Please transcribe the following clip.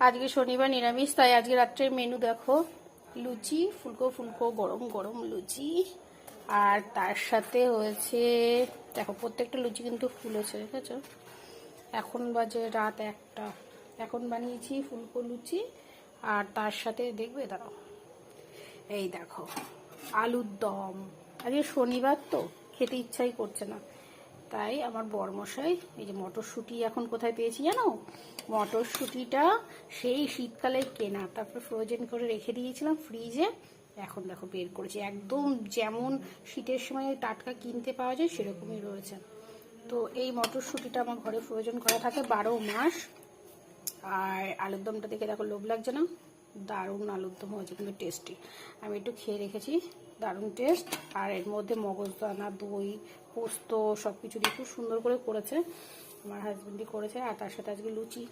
আজকে শনিবার নিরামিষ, তাই আজকে রাত্রের মেনু দেখো, লুচি, ফুলকো ফুলকো গরম গরম লুচি। আর তার সাথে হয়েছে, দেখো প্রত্যেকটা লুচি কিন্তু ফুলেছে, দেখেছো? এখন বাজে রাত 1টা। এখন বানিয়েছি ফুলকো লুচি। আর তার সাথে দেখবে, দাঁড়াও, এই দেখো আলুর দম। আজকে শনিবার তো খেতে ইচ্ছাই করছে না, তাই আমার বরমশাই এই যে মটরশুঁটি এখন কোথায় পেয়েছি জানো? মটরশুঁটিটা সেই শীতকালে কেনা, তারপর ফ্রোজেন করে রেখে দিয়েছিলাম ফ্রিজে। এখন দেখো বের করেছি, একদম যেমন শীতের সময় টাটকা কিনতে পাওয়া যায় সেরকমই রয়েছে। তো এই মটরশুঁটিটা আমার ঘরে ফ্রোজেন করা থাকে 12 মাস। আর আলুর দমটা দেখে দেখো লোভ লাগছে না? দারুণ আলুর দম হয়েছে, কিন্তু টেস্টি। আমি একটু খেয়ে রেখেছি, দারুণ টেস্ট। আর এর মধ্যে মগজদানা, দই, পোস্ত সব কিছু দিয়ে খুব সুন্দর করে করেছে আমার হাজবেন্ডই করেছে। আর তার সাথে আজকে লুচি।